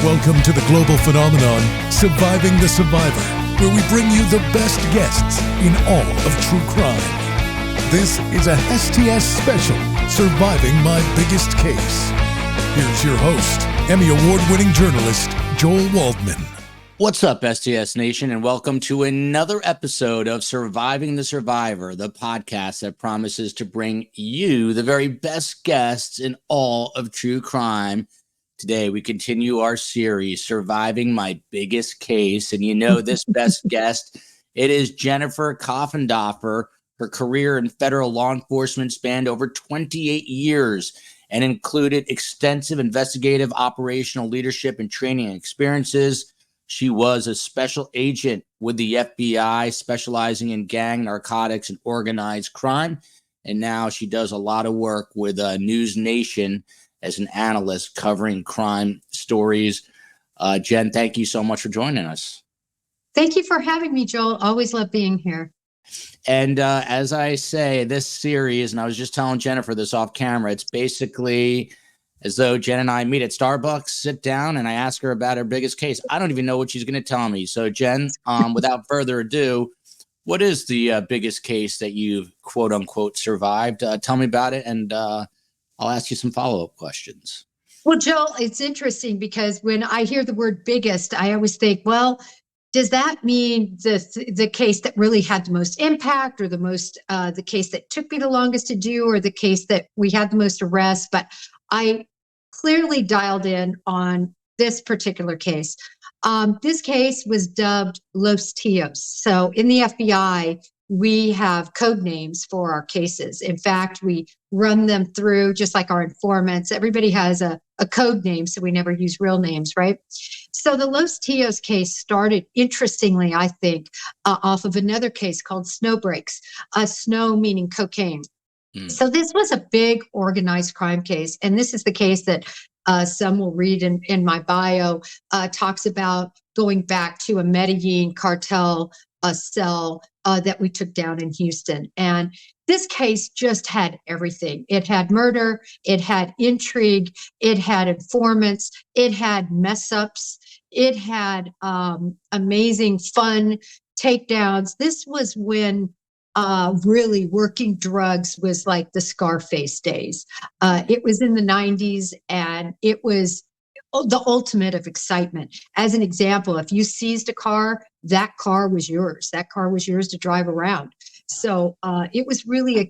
Welcome to the global phenomenon, Surviving the Survivor, where we bring you the best guests in all of true crime. This is a STS special, Surviving My Biggest Case. Here's your host, Emmy Award-winning journalist, Joel Waldman. What's up, STS Nation, and welcome to another episode of Surviving the Survivor, the podcast that promises to bring you the very best guests in all of true crime. Today, we continue our series, Surviving My Biggest Case. And you know this best guest, it is Jennifer Coffindaffer. Her career in federal law enforcement spanned over 28 years and included extensive investigative, operational leadership, and training experiences. She was a special agent with the FBI, specializing in gang, narcotics, and organized crime. And now she does a lot of work with NewsNation as an analyst covering crime stories. Jen, thank you so much for joining us. Thank you for having me, Joel. Always love being here. And as I say, this series, and I was just telling Jennifer this off camera, it's basically as though Jen and I meet at Starbucks, sit down, and I ask her about her biggest case. I don't even know what she's going to tell me. So, Jen, without further ado, what is the biggest case that you've, quote unquote, survived? Tell me about it, and I'll ask you some follow-up questions. Well, Joel, it's interesting because when I hear the word biggest, I always think, well, does that mean the case that really had the most impact, or the case that took me the longest to do, or the case that we had the most arrests? But I clearly dialed in on this particular case. This case was dubbed Los Tios. So in the FBI, we have code names for our cases. In fact, we run them through just like our informants. Everybody has a code name, so we never use real names, right? So the Los Tios case started, interestingly, I think, off of another case called Snow Breaks, snow meaning cocaine. So this was a big organized crime case. And this is the case that some will read in my bio, talks about going back to a Medellin cartel cell that we took down in Houston. And this case just had everything. It had murder, it had intrigue, it had informants, it had mess ups, it had amazing fun takedowns. This was when really working drugs was like the Scarface days. It was in the 90s, and it was the ultimate of excitement. As an example, if you seized a car, that car was yours. That car was yours to drive around. So it was really a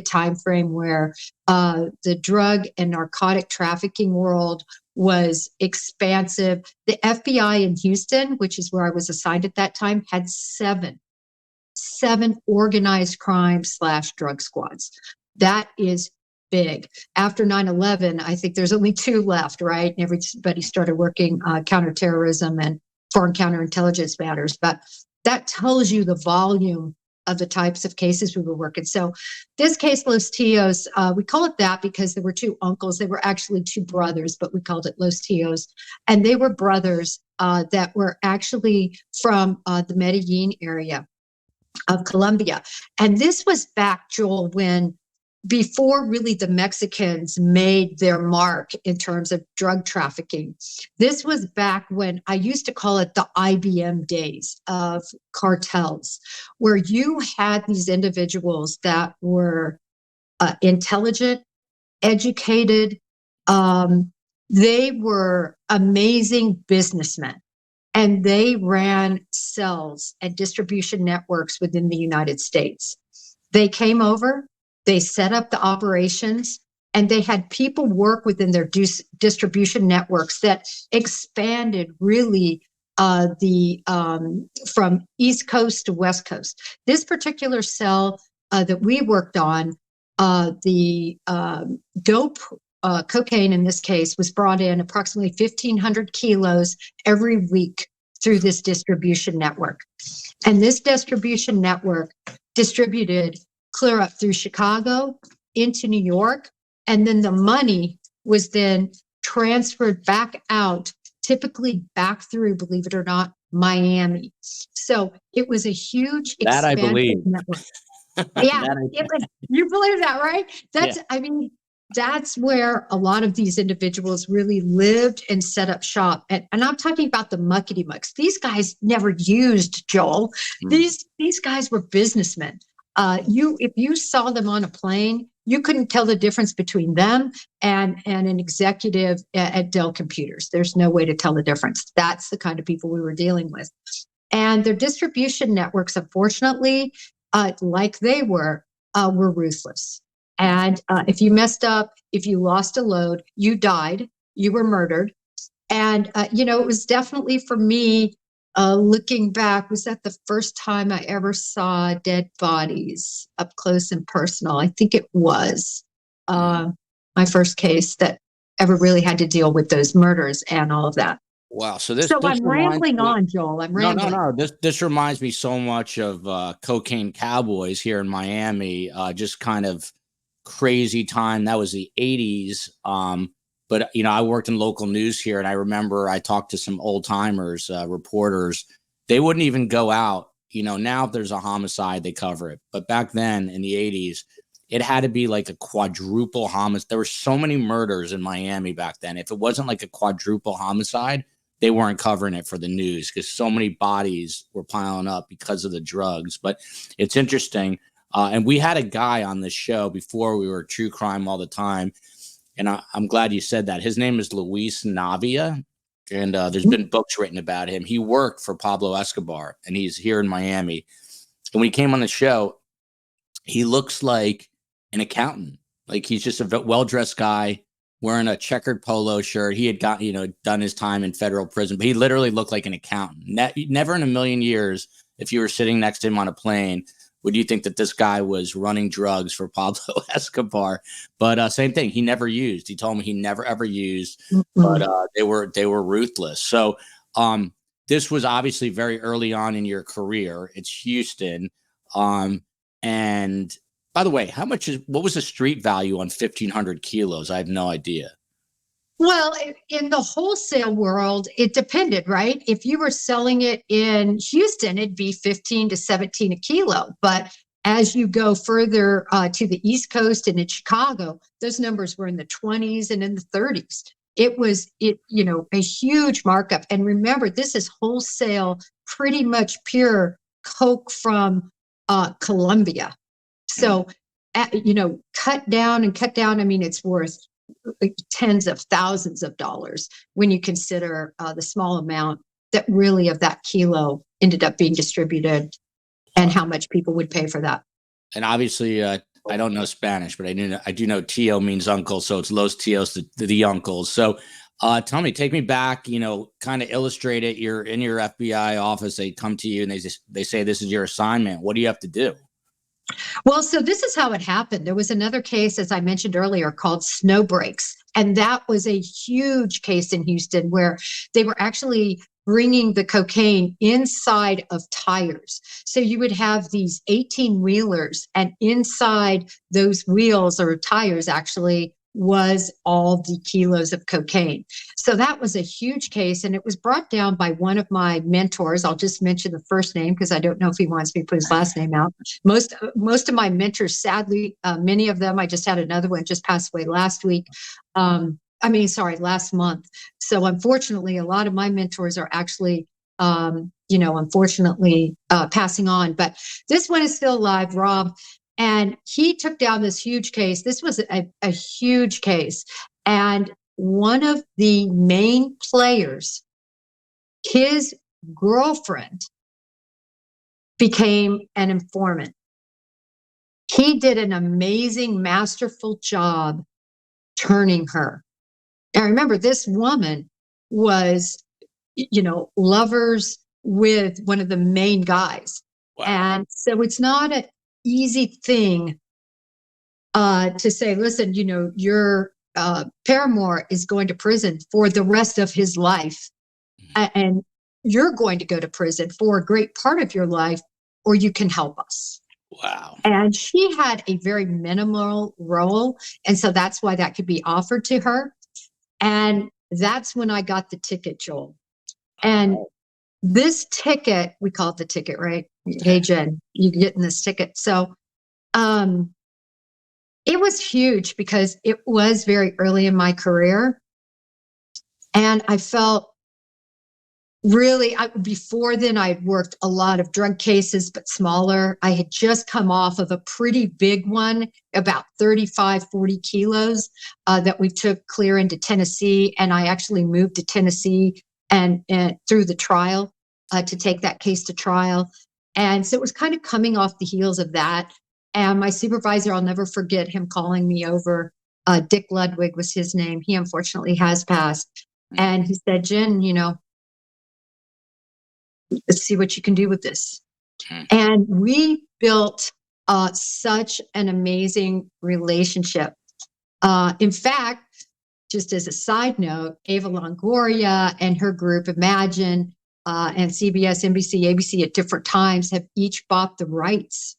time frame where the drug and narcotic trafficking world was expansive. The FBI in Houston, which is where I was assigned at that time, had seven organized crime / drug squads. That is big. After 9/11, I think there's only two left, right? And everybody started working counterterrorism and foreign counterintelligence matters. But that tells you the volume of the types of cases we were working. So this case, Los Tios, we call it that because there were two uncles. They were actually two brothers, but we called it Los Tios. And they were brothers that were actually from the Medellin area of Colombia. And this was back, Joel, before really the Mexicans made their mark in terms of drug trafficking. This was back when I used to call it the IBM days of cartels, where you had these individuals that were intelligent, educated. They were amazing businessmen. And they ran cells and distribution networks within the United States. They came over, they set up the operations, and they had people work within their distribution networks that expanded really from East Coast to West Coast. This particular cell that we worked on, the dope cocaine in this case was brought in approximately 1,500 kilos every week through this distribution network. And this distribution network distributed clear up through Chicago into New York. And then the money was then transferred back out, typically back through, believe it or not, Miami. So it was a huge that I believe. network. Yeah, you believe that, right? That's, yeah. I mean, that's where a lot of these individuals really lived and set up shop. And I'm talking about the muckety mucks. These guys never used, Joel. These guys were businessmen. If you saw them on a plane, you couldn't tell the difference between them and an executive at Dell Computers. There's no way to tell the difference. That's the kind of people we were dealing with. And their distribution networks, unfortunately, like they were ruthless. And if you messed up, if you lost a load, you died, you were murdered. And, it was definitely for me, looking back, was that the first time I ever saw dead bodies up close and personal? I think it was my first case that ever really had to deal with those murders and all of that. Wow. So I'm rambling on, Joel. I'm rambling. No. This reminds me so much of Cocaine Cowboys here in Miami. Just kind of crazy time. That was the 80s. But, I worked in local news here, and I remember I talked to some old timers, reporters. They wouldn't even go out. Now if there's a homicide, they cover it. But back then in the 80s, it had to be like a quadruple homicide. There were so many murders in Miami back then. If it wasn't like a quadruple homicide, they weren't covering it for the news because so many bodies were piling up because of the drugs. But it's interesting. And we had a guy on this show before. We were true crime all the time. And I'm glad you said that. His name is Luis Navia. And there's been books written about him. He worked for Pablo Escobar, and he's here in Miami. And when he came on the show, he looks like an accountant. Like he's just a well-dressed guy wearing a checkered polo shirt. He had got, done his time in federal prison, but he literally looked like an accountant. Never in a million years, if you were sitting next to him on a plane, would you think that this guy was running drugs for Pablo Escobar? But same thing. He never used. He told me he never, ever used, but they were ruthless. So this was obviously very early on in your career. It's Houston. And by the way, what was the street value on 1,500 kilos? I have no idea. Well, in the wholesale world, it depended, right? If you were selling it in Houston, it'd be 15 to 17 a kilo. But as you go further to the East Coast and in Chicago, those numbers were in the 20s and in the 30s. It was a huge markup. And remember, this is wholesale, pretty much pure coke from Colombia. So, cut down. I mean, it's worth tens of thousands of dollars when you consider the small amount that really of that kilo ended up being distributed and how much people would pay for that. And obviously, I don't know Spanish, but I do know Tio means uncle. So it's Los Tios, the uncles. So tell me, take me back, kind of illustrate it. You're in your FBI office. They come to you and they say, this is your assignment. What do you have to do? Well, so this is how it happened. There was another case, as I mentioned earlier, called Snowbreaks. And that was a huge case in Houston where they were actually bringing the cocaine inside of tires. So you would have these 18-wheelers, and inside those wheels or tires actually was all the kilos of cocaine. So that was a huge case, and it was brought down by one of my mentors. I'll just mention the first name because I don't know if he wants me to put his last name out. Most of my mentors, sadly, many of them, I just had another one just passed away last month. So unfortunately, a lot of my mentors are actually, unfortunately passing on. But this one is still alive, Rob. And he took down this huge case. This was a huge case. And one of the main players, his girlfriend, became an informant. He did an amazing, masterful job turning her. Now, remember, this woman was, lovers with one of the main guys. Wow. And so it's not an easy thing to say, listen, your paramour is going to prison for the rest of his life. And you're going to go to prison for a great part of your life, or you can help us. Wow. And she had a very minimal role. And so that's why that could be offered to her. And that's when I got the ticket, Joel. And this ticket, we call it the ticket, right? Hey, Jen, you're getting this ticket. So it It was huge because it was very early in my career. And I felt really, before then, I had worked a lot of drug cases, but smaller. I had just come off of a pretty big one, about 35, 40 kilos, that we took clear into Tennessee. And I actually moved to Tennessee and through the trial to take that case to trial. And so it was kind of coming off the heels of that. And my supervisor, I'll never forget him calling me over. Dick Ludwig was his name. He unfortunately has passed. And he said, Jen, let's see what you can do with this. And we built such an amazing relationship. In fact, just as a side note, Ava Longoria and her group, Imagine, and CBS, NBC, ABC at different times have each bought the rights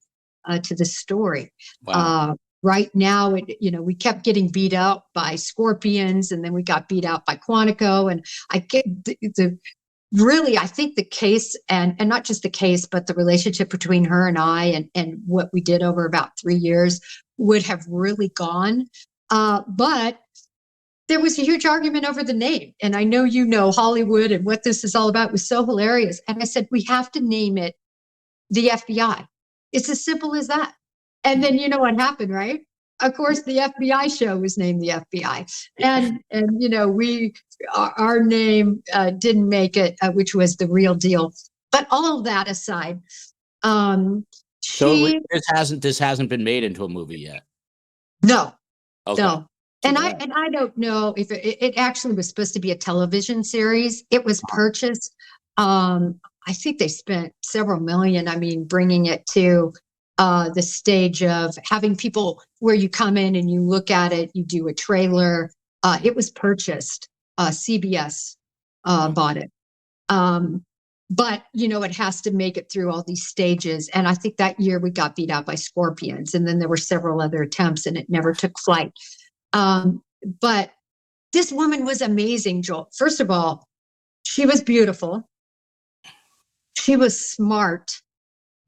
to the story. Wow. Right now, we kept getting beat out by Scorpions, and then we got beat out by Quantico. And I get really, I think the case, and not just the case, but the relationship between her and I and what we did over about 3 years would have really gone. But there was a huge argument over the name. And I know Hollywood and what this is all about was so hilarious. And I said, we have to name it the FBI. It's as simple as that. And then you know what happened, right? Of course, the FBI show was named the FBI. And our name didn't make it, which was the real deal. But all of that aside, so this hasn't been made into a movie yet. No, okay. No. And I don't know if it actually was supposed to be a television series. It was purchased. I think they spent several million. Bringing it to the stage of having people where you come in and you look at it, you do a trailer. It was purchased. CBS bought it. But, it has to make it through all these stages. And I think that year we got beat out by Scorpions. And then there were several other attempts and it never took flight. But this woman was amazing, Joel. First of all, she was beautiful. She was smart.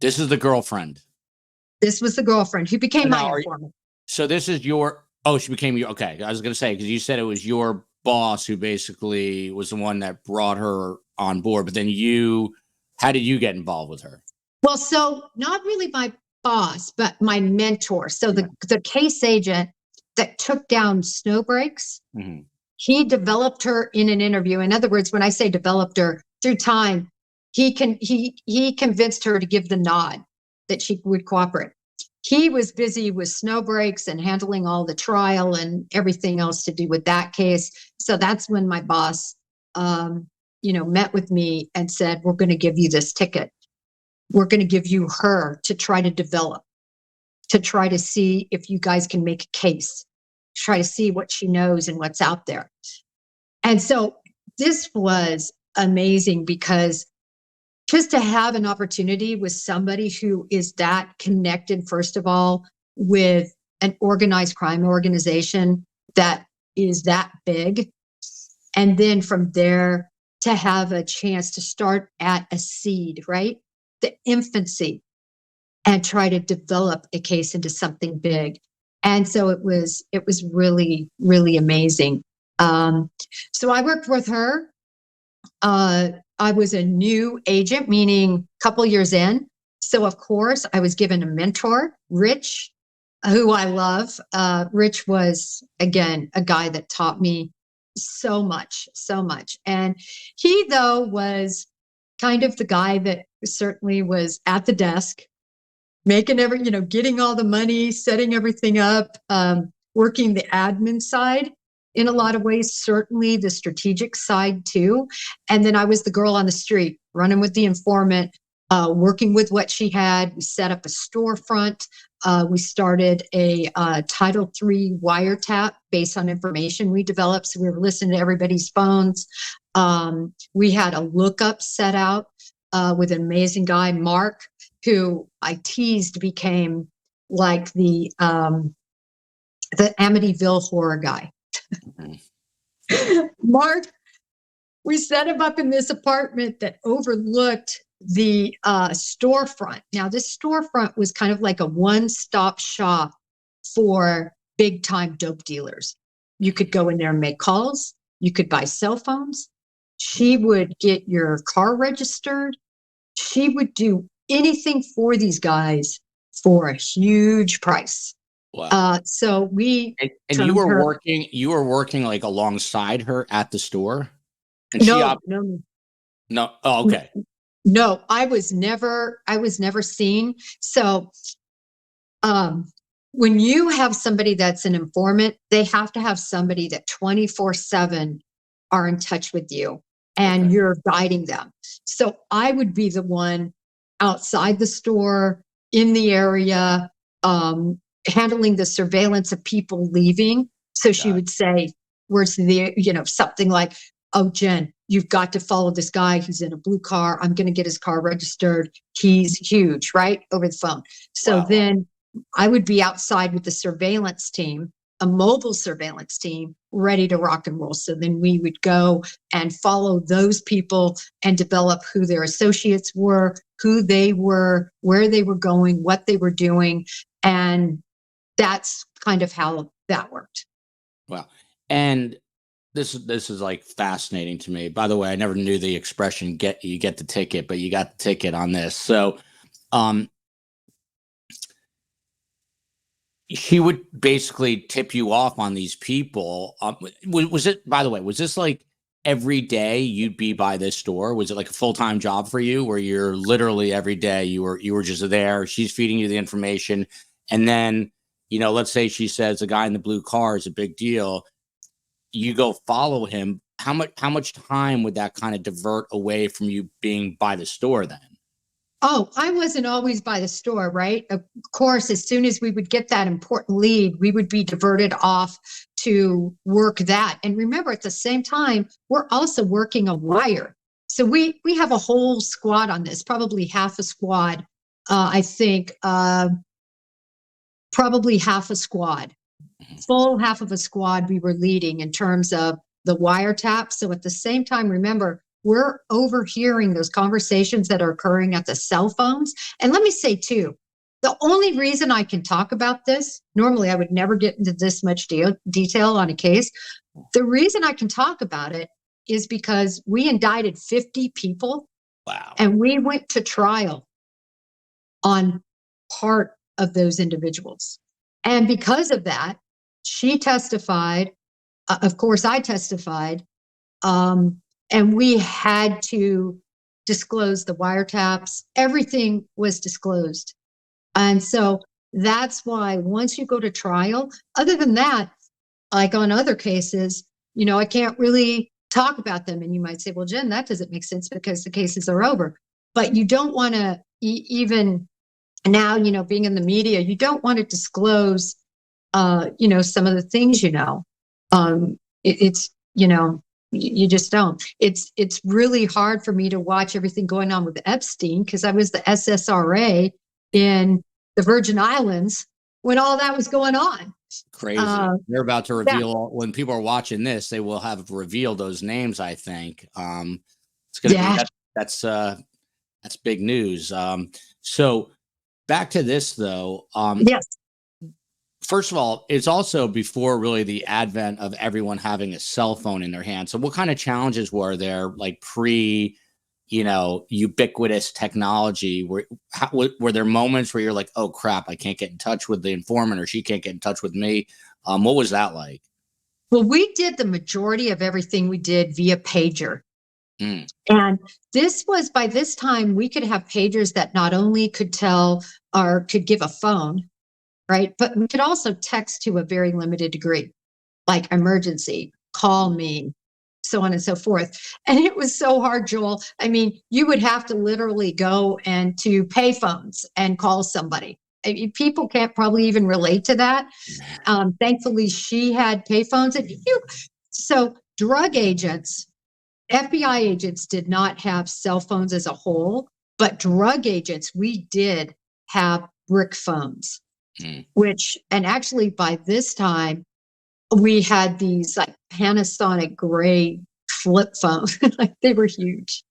This is the girlfriend. This was the girlfriend who became my informant. So this is she became your, okay. I was going to say, because you said it was your boss who basically was the one that brought her on board, but then how did you get involved with her? Well, so not really my boss, but my mentor. So the case agent that took down Snowbreaks, he developed her in an interview. In other words, when I say developed her through time, he convinced her to give the nod that she would cooperate. He was busy with Snowbreaks and handling all the trial and everything else to do with that case. So that's when my boss, met with me and said, we're going to give you this ticket. We're going to give you her to try to develop, to try to see if you guys can make a case, try to see what she knows and what's out there. And so this was amazing because just to have an opportunity with somebody who is that connected, first of all, with an organized crime organization that is that big. And then from there to have a chance to start at a seed, right? The infancy, and try to develop a case into something big. And so it was really, really amazing. So I worked with her. I was a new agent, meaning a couple years in. So of course I was given a mentor, Rich, who I love. Rich was, again, a guy that taught me so much. And he, though, was kind of the guy that certainly was at the desk, making getting all the money, setting everything up, working the admin side in a lot of ways, certainly the strategic side too. And then I was the girl on the street running with the informant, working with what she had. We set up a storefront. We started a Title III wiretap based on information we developed. So we were listening to everybody's phones. We had a lookup set out with an amazing guy, Mark, who I teased became like the Amityville horror guy. Mark, we set him up in this apartment that overlooked the storefront. Now, this storefront was kind of like a one-stop shop for big time dope dealers. You could go in there and make calls. You could buy cell phones. She would get your car registered. She would do anything for these guys for a huge price. Wow. So we and you were working like alongside her at the store? And no. No. Oh, okay. No, I was never seen. So when you have somebody that's an informant, they have to have somebody that 24/7 are in touch with you and you're guiding them. So I would be the one outside the store, in the area, handling the surveillance of people leaving. So she would say, where's the, something like, oh, Jen, you've got to follow this guy. He's in a blue car. I'm going to get his car registered. He's huge, right? Over the phone. So then I would be outside with the surveillance team, a mobile surveillance team, ready to rock and roll. So then we would go and follow those people and develop who their associates were, who they were, where they were going, what they were doing. And that's kind of how that worked. Wow. And this is like fascinating to me. By the way, I never knew the expression you get the ticket, but you got the ticket on this. So she would basically tip you off on these people. Was it, by the way, was this like every day you'd be by this store? Was it like a full-time job for you where you're literally every day you were just there, she's feeding you the information, and then, let's say she says the guy in the blue car is a big deal, you go follow him. How much time would that kind of divert away from you being by the store then? Oh, I wasn't always by the store, right? Of course, as soon as we would get that important lead, we would be diverted off to work that. And remember, at the same time, we're also working a wire. So we have a whole squad on this, probably half a squad. I think probably half a squad, full half of a squad we were leading in terms of the wiretap. So at the same time, remember, we're overhearing those conversations that are occurring at the cell phones. And let me say too, the only reason I can talk about this, normally I would never get into this much detail on a case. The reason I can talk about it is because we indicted 50 people. Wow. And we went to trial on part of those individuals. And because of that, she testified. Of course, I testified. And we had to disclose the wiretaps. Everything was disclosed. And so that's why once you go to trial, other than that, like on other cases, I can't really talk about them. And you might say, well, Jen, that doesn't make sense because the cases are over. But you don't want to even now, being in the media, you don't want to disclose, some of the things, it's, you just don't. It's really hard for me to watch everything going on with Epstein because I was the SSRA in the Virgin Islands when all that was going on. Crazy. They're about to reveal when people are watching this, they will have revealed those names. I think it's going to be that's big news. So back to this though. Yes. First of all, it's also before really the advent of everyone having a cell phone in their hand. So what kind of challenges were there, like ubiquitous technology? Were there moments where you're like, oh crap, I can't get in touch with the informant or she can't get in touch with me? What was that like? Well, we did the majority of everything we did via pager. And this was, by this time, we could have pagers that not only could tell or could give a phone, right? But we could also text to a very limited degree, like emergency, call me, so on and so forth. And it was so hard, Joel. I mean, you would have to literally go and to payphones and call somebody. I mean, people can't probably even relate to that. Thankfully, she had payphones. So drug agents, FBI agents did not have cell phones as a whole, but drug agents, we did have brick phones. And actually by this time we had these like Panasonic gray flip phones, like they were huge,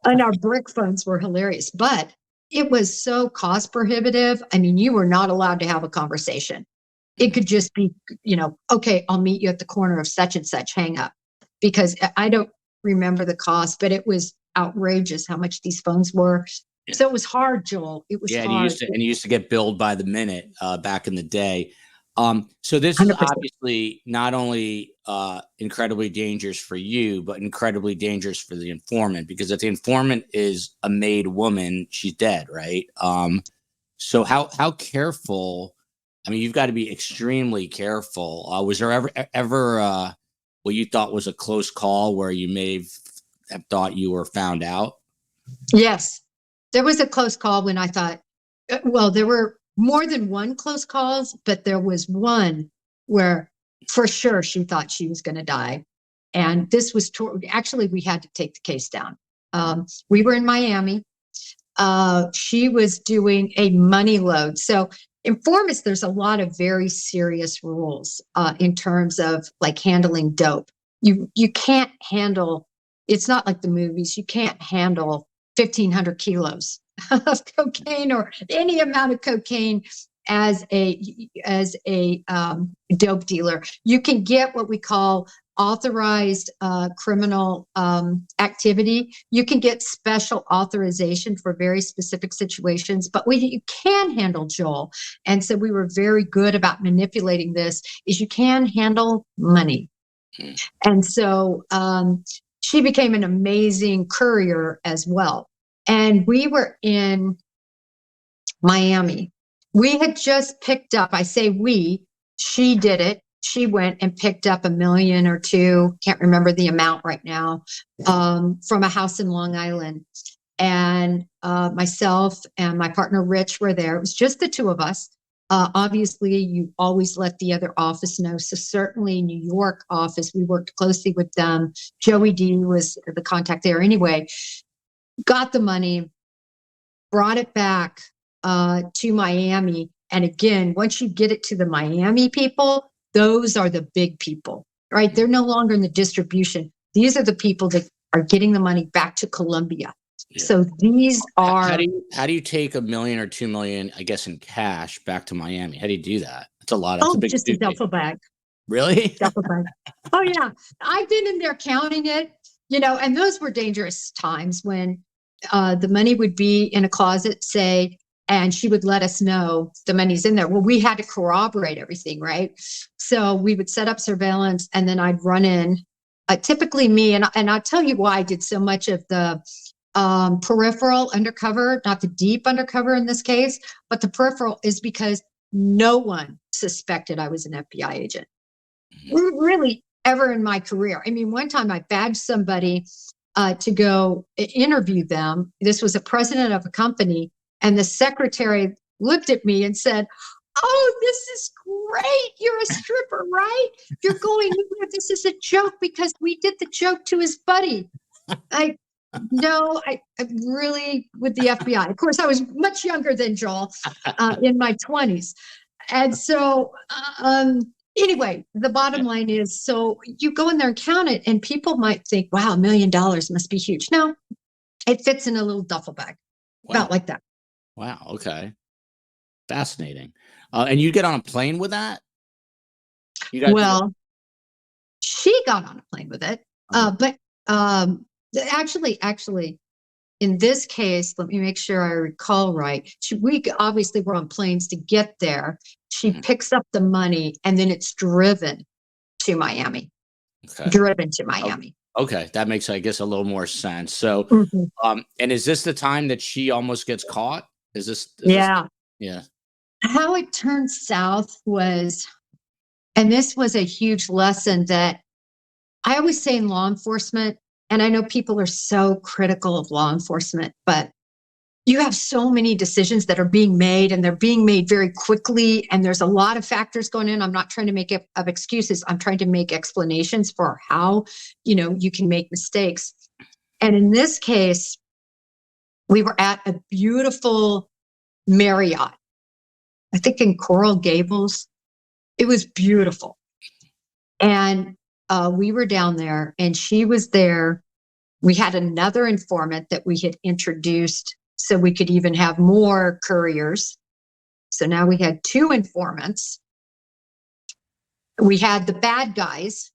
and our brick phones were hilarious, but it was so cost prohibitive. I mean, you were not allowed to have a conversation. It could just be, okay, I'll meet you at the corner of such and such, hang up. Because I don't remember the cost, but it was outrageous how much these phones were. Yeah. So it was hard, Joel. It was hard. And you used to get billed by the minute back in the day. So this 100%. is obviously not only incredibly dangerous for you, but incredibly dangerous for the informant, because if the informant is a made woman, she's dead, right? So how careful? I mean, you've got to be extremely careful. Was there ever what you thought was a close call where you may have thought you were found out? Yes, there was a close call when I thought, well, there were more than one close calls, but there was one where for sure she thought she was going to die. And this was actually, we had to take the case down. We were in Miami. She was doing a money load. So informants, there's a lot of very serious rules in terms of like handling dope. You can't handle, it's not like the movies, you can't handle 1,500 kilos of cocaine or any amount of cocaine as a dope dealer. You can get what we call authorized criminal activity. You can get special authorization for very specific situations, but you can handle, Joel. And so we were very good about manipulating this, is you can handle money. And so she became an amazing courier as well. And we were in Miami. We had just picked up, I say we, she did it. She went and picked up $1 million or $2 million, can't remember the amount right now, from a house in Long Island. And myself and my partner, Rich, were there. It was just the two of us. Obviously, you always let the other office know. So certainly New York office, we worked closely with them. Joey D was the contact there anyway. Got the money, brought it back to Miami. And again, once you get it to the Miami people, those are the big people, right? They're no longer in the distribution. These are the people that are getting the money back to Colombia. Yeah. So these are. How do you take $1 million or $2 million, I guess, in cash back to Miami? How do you do that? It's a lot. That's a big just a duffel bag. Really? Duffel bag. Oh yeah, I've been in there counting it. And those were dangerous times when the money would be in a closet, say, and she would let us know the money's in there. Well, we had to corroborate everything, right? So we would set up surveillance, and then I'd run in. Typically me, and I'll tell you why I did so much of the peripheral undercover, not the deep undercover in this case, but the peripheral is because no one suspected I was an FBI agent. Really, ever in my career. I mean, one time I badged somebody to go interview them. This was a president of a company, and the secretary looked at me and said, "Oh, this is great. You're a stripper, right? You're going here. This is a joke because we did the joke to his buddy." No, I'm really with the FBI. Of course, I was much younger than Joel, in my 20s. And so, anyway, the bottom line is, so you go in there and count it, and people might think, wow, $1 million must be huge. No, it fits in a little duffel bag, about like that. Wow. Okay. Fascinating. And you get on a plane with that? Well, she got on a plane with it. But actually, in this case, let me make sure I recall right. We obviously were on planes to get there. She picks up the money, and then it's driven to Miami. Okay. Driven to Miami. Okay, that makes, I guess, a little more sense. So, and is this the time that she almost gets caught? Is this? Yeah. Yeah. How it turned south was, and this was a huge lesson that I always say in law enforcement, and I know people are so critical of law enforcement, but you have so many decisions that are being made, and they're being made very quickly. And there's a lot of factors going in. I'm not trying to make up excuses. I'm trying to make explanations for how, you can make mistakes. And in this case, we were at a beautiful Marriott, I think in Coral Gables. It was beautiful. And we were down there, and she was there. We had another informant that we had introduced so we could even have more couriers. So now we had 2 informants. we had the bad guys,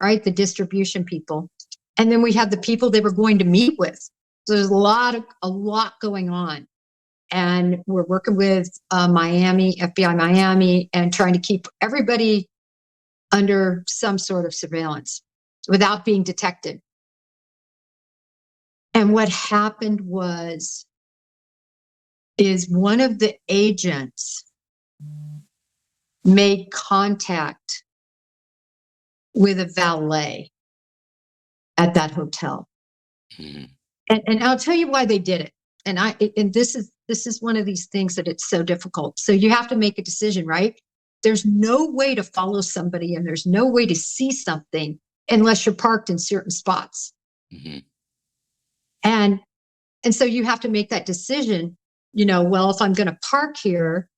right? The distribution people. And then we had the people they were going to meet with. So there's a lot going on. And we're working with Miami, FBI Miami, and trying to keep everybody under some sort of surveillance without being detected. And what happened is one of the agents made contact with a valet at that hotel. Mm-hmm. And I'll tell you why they did it. And this is one of these things that it's so difficult. So you have to make a decision, right? There's no way to follow somebody and there's no way to see something unless you're parked in certain spots. Mm-hmm. And so you have to make that decision, well, if I'm going to park here,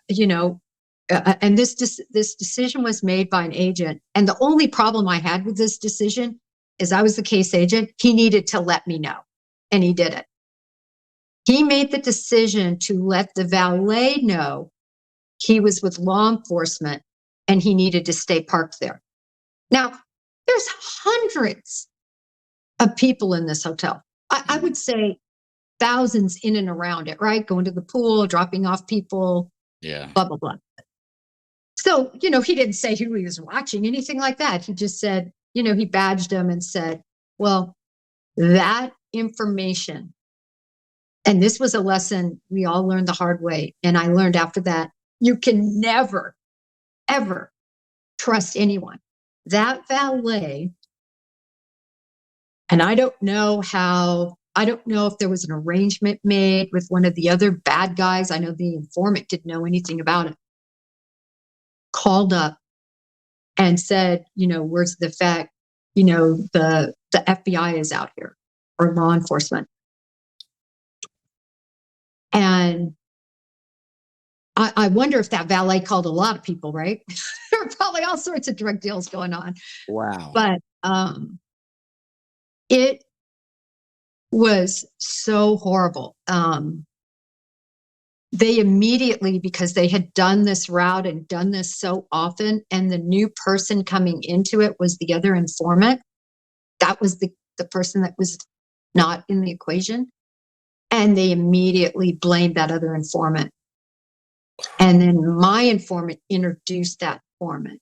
and this decision was made by an agent. And the only problem I had with this decision is I was the case agent. He needed to let me know, and he did it. He made the decision to let the valet know he was with law enforcement and he needed to stay parked there. Now, there's hundreds of people in this hotel. I would say thousands in and around it, right? Going to the pool, dropping off people, blah, blah, blah. So, he didn't say who he was watching, anything like that. He just said, he badged them and said, well, that information, and this was a lesson we all learned the hard way. And I learned after that, you can never, ever trust anyone. That valet, and I don't know if there was an arrangement made with one of the other bad guys. I know the informant didn't know anything about it. Called up and said, where's the fact, the FBI is out here, or law enforcement. And I wonder if that valet called a lot of people, right? There were probably all sorts of drug deals going on. Wow. But it was so horrible. They immediately, because they had done this route and done this so often, and the new person coming into it was the other informant. That was the person that was not in the equation. And they immediately blamed that other informant. And then my informant introduced that informant.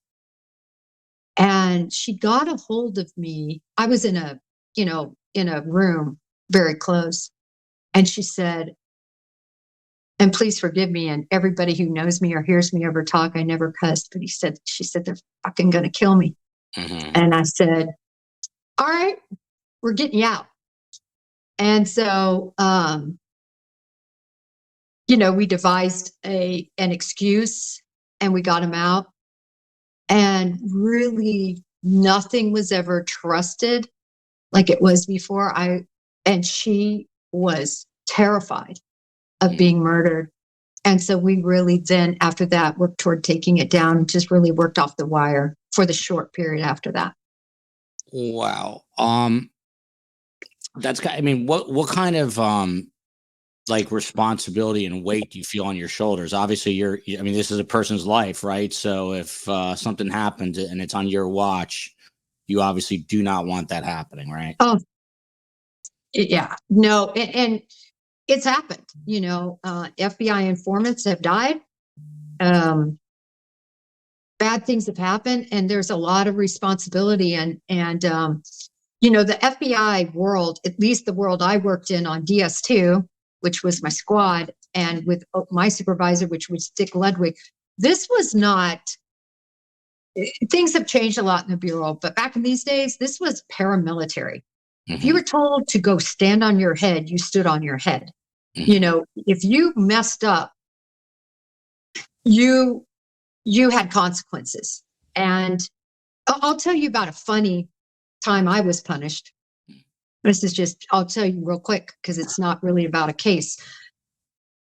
And she got a hold of me. I was in a room very close. And she said, and please forgive me, and everybody who knows me or hears me ever talk, I never cussed, but she said, they're fucking going to kill me. Mm-hmm. And I said, all right, we're getting you out. And so, we devised an excuse and we got him out. And really nothing was ever trusted like it was before. And she was terrified of being murdered. And so we really then, after that, worked toward taking it down and just really worked off the wire for the short period after that. Wow. What kind of responsibility and weight do you feel on your shoulders? Obviously this is a person's life, right? So if something happens and it's on your watch, you obviously do not want that happening, right? Oh, yeah, no. And it's happened, FBI informants have died. Bad things have happened, and there's a lot of responsibility. And the FBI world, at least the world I worked in on DS2, which was my squad, and with my supervisor, which was Dick Ludwig, this was not, things have changed a lot in the Bureau, but back in these days, this was paramilitary. Mm-hmm. If you were told to go stand on your head, you stood on your head. Mm-hmm. If you messed up, you had consequences. And I'll tell you about a funny time I was punished. I'll tell you real quick, because it's not really about a case,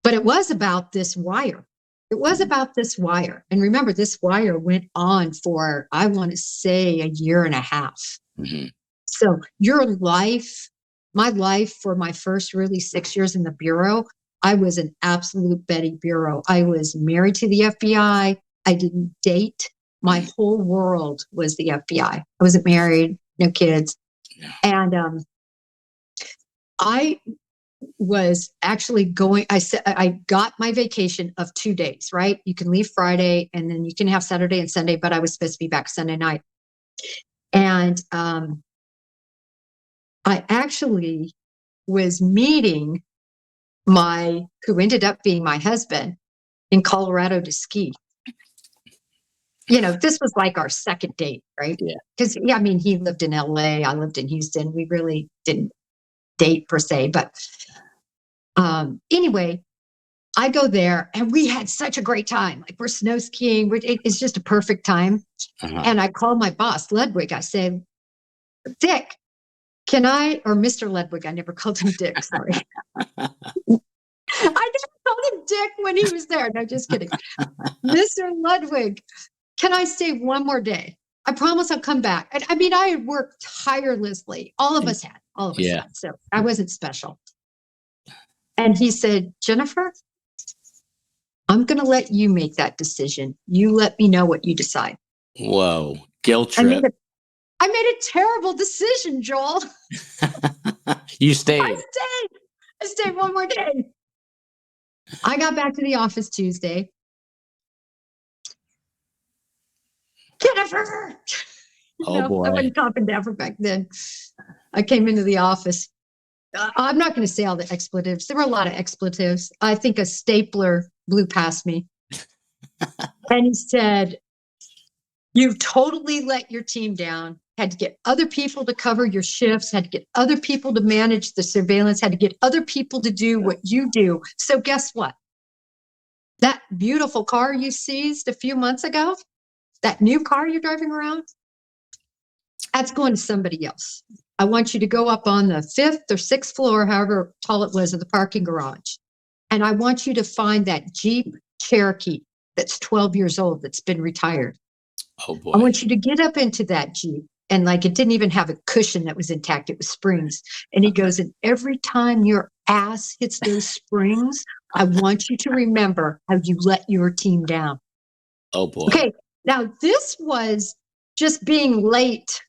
but it was about this wire. And remember, this wire went on for, I want to say, a year and a half. Mm-hmm. So my life for my first really 6 years in the Bureau, I was an absolute Betty Bureau. I was married to the FBI. I didn't date My whole world was the FBI. I wasn't married, no kids. And I was actually going, I got my vacation of 2 days, right? You can leave Friday and then you can have Saturday and Sunday, but I was supposed to be back Sunday night. And I actually was meeting who ended up being my husband in Colorado to ski. This was like our second date, right? Yeah. Because, he lived in LA, I lived in Houston. We really didn't date per se, but anyway, I go there and we had such a great time. Like we're snow skiing. It's just a perfect time. And I called my boss, Ludwig. I said, Dick, or Mr. Ludwig, I never called him Dick, sorry. I never called him Dick when he was there. No, just kidding. Mr. Ludwig, can I stay one more day? I promise I'll come back. I had worked tirelessly. All of us had. So I wasn't special. And he said, Jennifer, I'm going to let you make that decision. You let me know what you decide. Whoa. Guilt trip. I made a terrible decision, Joel. You stayed. I stayed one more day. I got back to the office Tuesday. Jennifer! Boy. I wasn't Coffindaffer back then. I came into the office. I'm not going to say all the expletives. There were a lot of expletives. I think a stapler blew past me. And he said, you've totally let your team down, had to get other people to cover your shifts, had to get other people to manage the surveillance, had to get other people to do what you do. So guess what? That beautiful car you seized a few months ago, that new car you're driving around, that's going to somebody else. I want you to go up on the 5th or 6th floor, however tall it was, of the parking garage. And I want you to find that Jeep Cherokee that's 12 years old, that's been retired. Oh, boy. I want you to get up into that Jeep. And it didn't even have a cushion that was intact. It was springs. And he goes, and every time your ass hits those springs, I want you to remember how you let your team down. Oh, boy. Okay. Now, this was just being late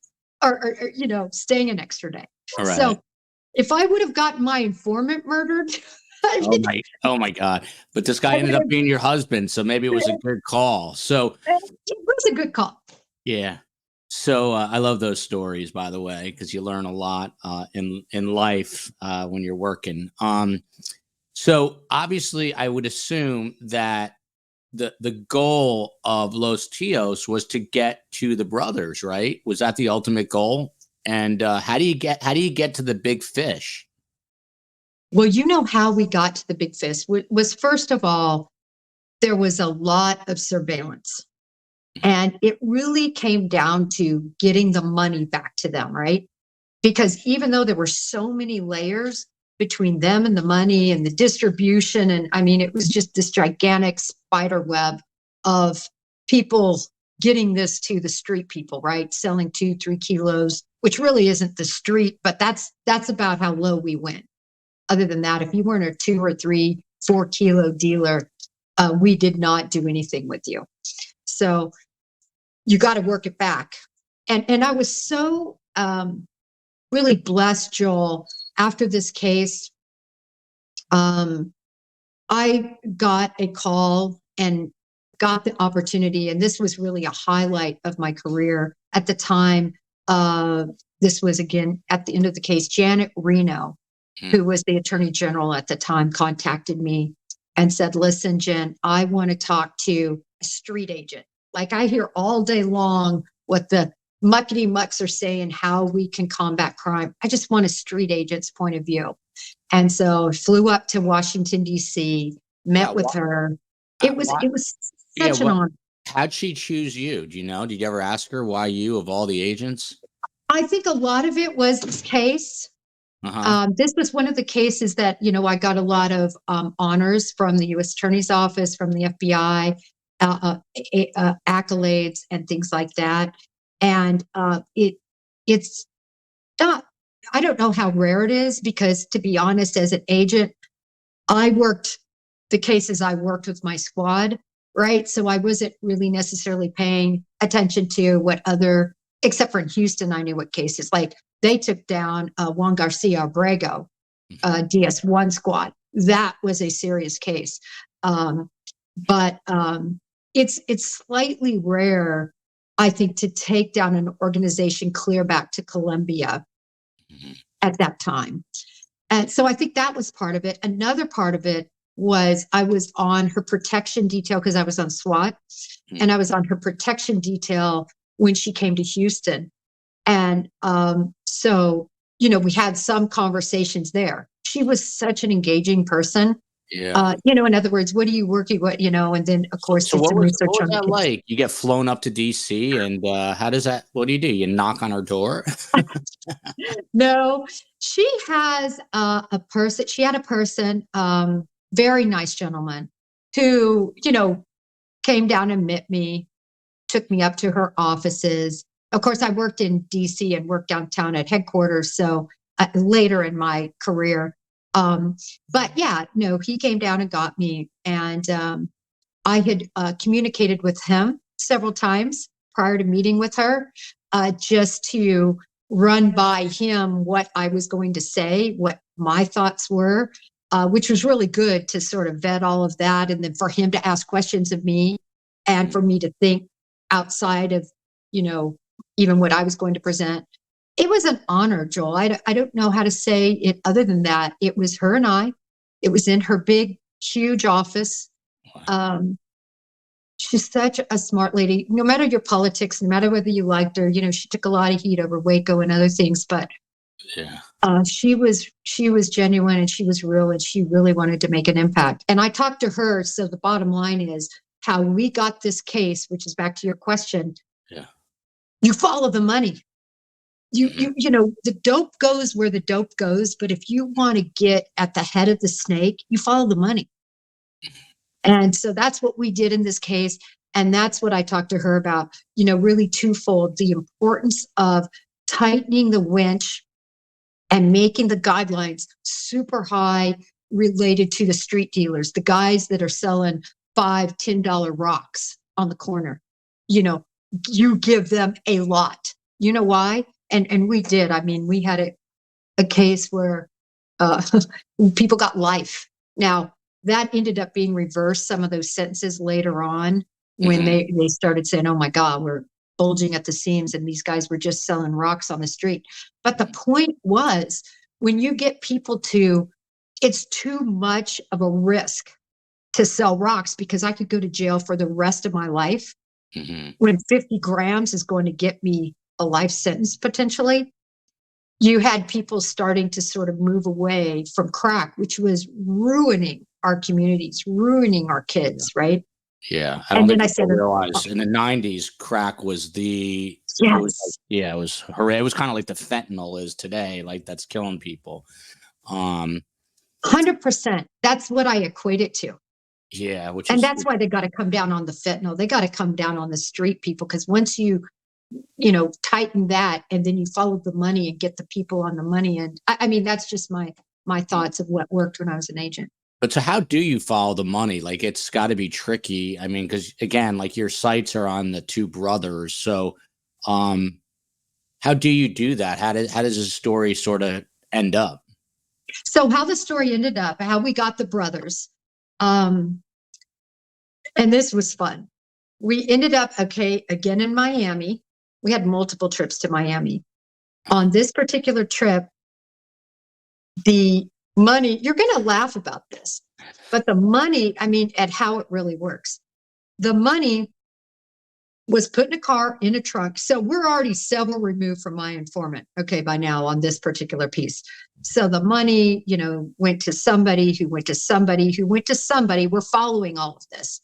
or staying an extra day. All right. So if I would have gotten my informant murdered. Oh my God. But this guy ended up being your husband. So maybe it was a good call. So it was a good call. Yeah. So I love those stories, by the way, because you learn a lot in life when you're working. So obviously, I would assume that the goal of Los Tios was to get to the brothers, right? Was that the ultimate goal? And how do you get to the big fish? Well, how we got to the big fish was, first of all, there was a lot of surveillance. And it really came down to getting the money back to them, right? Because even though there were so many layers between them and the money and the distribution, and it was just this gigantic spider web of people getting this to the street people, right? Selling 2-3 kilos, which really isn't the street, but that's about how low we went. Other than that, if you weren't a 2 or 3, 4 kilo dealer, we did not do anything with you. So you got to work it back. And I was so really blessed, Joel, after this case. I got a call and got the opportunity, and this was really a highlight of my career at the time. This was, again, at the end of the case, Janet Reno, who was the Attorney General at the time, contacted me and said, listen, Jen, I want to talk to a street agent. Like, I hear all day long what the muckety mucks are saying, how we can combat crime. I just want a street agent's point of view. And so flew up to Washington, D.C., met with her. It was such an honor. How'd she choose you? Do you know? Did you ever ask her why you of all the agents? I think a lot of it was this case. This was one of the cases that, I got a lot of honors from the U.S. Attorney's Office, from the FBI, accolades and things like that. And it's not, I don't know how rare it is, because to be honest, as an agent, the cases I worked with my squad right? So I wasn't really necessarily paying attention to what other, except for in Houston, I knew what cases. Like they took down Juan Garcia Abrego, DS1 squad. That was a serious case. But it's slightly rare, I think, to take down an organization clear back to Colombia at that time. And so I think that was part of it. Another part of it was I was on her protection detail because I was on SWAT, and I was on her protection detail when she came to Houston. And so, we had some conversations there. She was such an engaging person. Yeah. In other words, what are you working with, and then of course, So did some research what on was that the like? You get flown up to DC and what do? You knock on her door? No, she has she had a person, very nice gentleman who, came down and met me, took me up to her offices. Of course, I worked in DC and worked downtown at headquarters. So later in my career, but yeah, no, he came down and got me. And I had communicated with him several times prior to meeting with her, just to run by him what I was going to say, what my thoughts were, which was really good to sort of vet all of that. And then for him to ask questions of me and for me to think outside of, even what I was going to present. It was an honor, Joel. I don't know how to say it other than that. It was her and I. It was in her big, huge office. She's such a smart lady. No matter your politics, no matter whether you liked her, she took a lot of heat over Waco and other things, but yeah, she was genuine and she was real and she really wanted to make an impact. And I talked to her. So the bottom line is how we got this case, which is back to your question. Yeah, you follow the money. The dope goes where the dope goes. But if you want to get at the head of the snake, you follow the money. And so that's what we did in this case. And that's what I talked to her about, really twofold, the importance of tightening the winch and making the guidelines super high related to the street dealers, the guys that are selling $5, $10 rocks on the corner. You give them a lot. You know why? And we did. I mean, we had a case where people got life. Now, that ended up being reversed, some of those sentences later on when they started saying, oh my God, we're bulging at the seams and these guys were just selling rocks on the street. But the point was, when you get people it's too much of a risk to sell rocks because I could go to jail for the rest of my life when 50 grams is going to get me a life sentence potentially. You had people starting to sort of move away from crack, which was ruining our communities, ruining our kids, right? Yeah. I don't think people realize in the 90s, crack was it was hooray. It was kind of like the fentanyl is today, like that's killing people. 100%. That's what I equate it to. Yeah. That's why they got to come down on the fentanyl. They got to come down on the street people. Because once you tighten that and then you follow the money and get the people on the money. And I mean, that's just my thoughts of what worked when I was an agent. But so how do you follow the money? Like, it's got to be tricky. I mean, because again, like your sights are on the two brothers. So how do you do that? How does the story sort of end up? So how the story ended up, how we got the brothers. And this was fun. We ended up, again in Miami. We had multiple trips to Miami. On this particular trip, the money, you're going to laugh about this, but the money, at how it really works. The money was put in a car, in a trunk. So we're already several removed from my informant, by now on this particular piece. So the money, went to somebody who went to somebody who went to somebody. We're following all of this.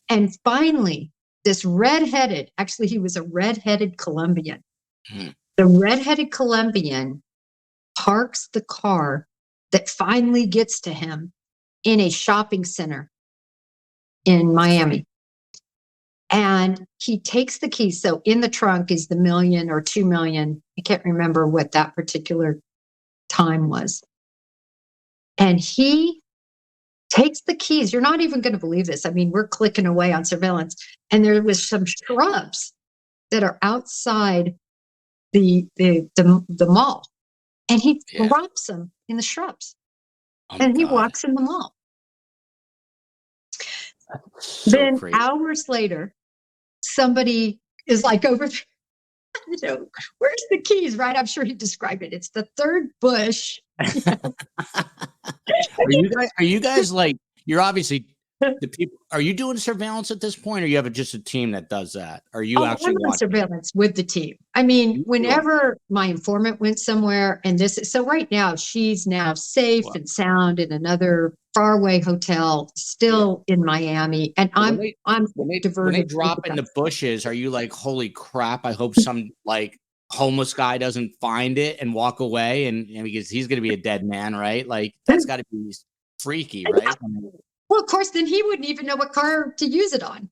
And finally, this redheaded, actually, he was a redheaded Colombian. The redheaded Colombian parks the car that finally gets to him in a shopping center in Miami. And he takes the keys. So in the trunk is the $1 million or $2 million. I can't remember what that particular time was. And he takes the keys. You're not even going to believe this. I mean, we're clicking away on surveillance, and there was some shrubs that are outside the mall, and he drops them in the shrubs, and he walks in the mall. So then crazy. hours later, somebody is like over there, where's the keys, right? I'm sure he described it. It's the third bush. Are you guys like, you're obviously the people, are you doing surveillance at this point, or you have just a team that does that? Are you actually I'm on surveillance with the team? I mean, whenever my informant went somewhere, and so right now she's now safe and sound in another faraway hotel, still in Miami, and I'm diverted. When they drop in the bushes, are you like, holy crap, I hope some like homeless guy doesn't find it and walk away, and because he's going to be a dead man, right? Like, that's got to be freaky, right? Yeah. Well, of course, then he wouldn't even know what car to use it on.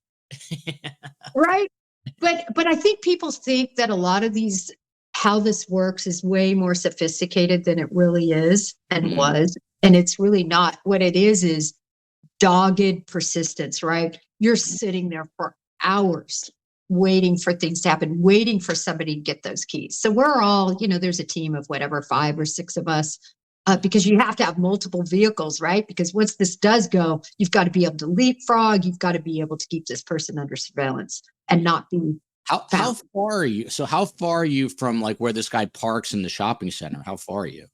Right. But I think people think that a lot of these, how this works is way more sophisticated than it really is and was. And it's really not. What it is dogged persistence, right? You're sitting there for hours waiting for things to happen, waiting for somebody to get those keys. So we're all, there's a team of whatever, 5 or 6 of us. Because you have to have multiple vehicles, right? Because once this does go, you've got to be able to leapfrog. You've got to be able to keep this person under surveillance and not be. How far are you? So how far are you from like where this guy parks in the shopping center? How far are you?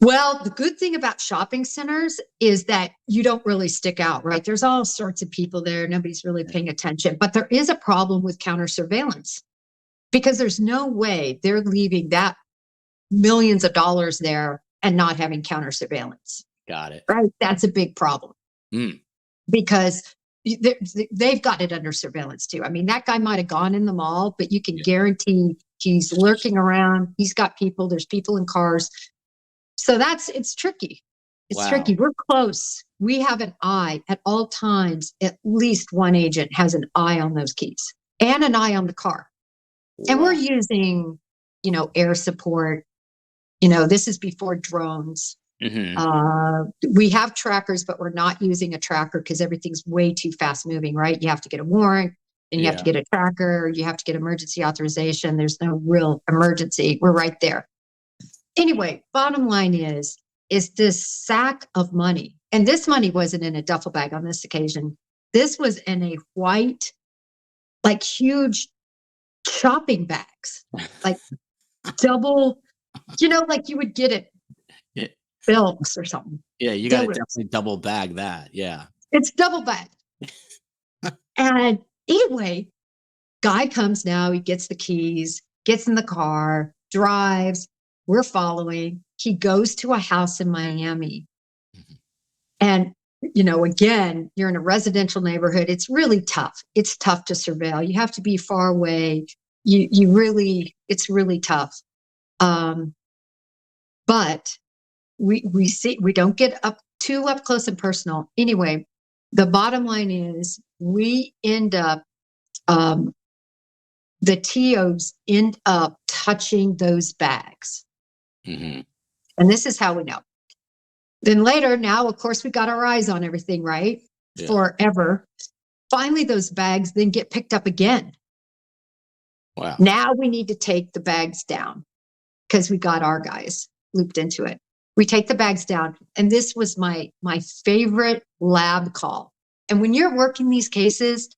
Well, the good thing about shopping centers is that you don't really stick out, right? There's all sorts of people there. Nobody's really paying attention. But there is a problem with counter surveillance because there's no way they're leaving that millions of dollars there and not having counter surveillance. Got it. Right. That's a big problem because they've got it under surveillance too. I mean, that guy might have gone in the mall, but you can guarantee he's lurking around. He's got people. There's people in cars. So it's tricky. It's tricky. We're close. We have an eye at all times. At least one agent has an eye on those keys and an eye on the car. And we're using, air support. This is before drones. We have trackers, but we're not using a tracker because everything's way too fast moving, right? You have to get a warrant, and you have to get a tracker. You have to get emergency authorization. There's no real emergency. We're right there. Anyway, bottom line is this sack of money. And this money wasn't in a duffel bag on this occasion. This was in a white, like huge shopping bags, like double, like you would get it Bilks or something. Yeah, you got to definitely double bag that. Yeah. It's double bag. And anyway, guy comes now, he gets the keys, gets in the car, drives. We're following. He goes to a house in Miami. And, again, you're in a residential neighborhood. It's really tough. It's tough to surveil. You have to be far away. It's really tough. But we don't get too up close and personal. Anyway, the bottom line is we end up, the TOs end up touching those bags. And this is how we know. Then later, now, of course, we got our eyes on everything, right? Yeah. Forever. Finally, those bags then get picked up again. Wow. Now we need to take the bags down because we got our guys looped into it. We take the bags down. And this was my favorite lab call. And when you're working these cases,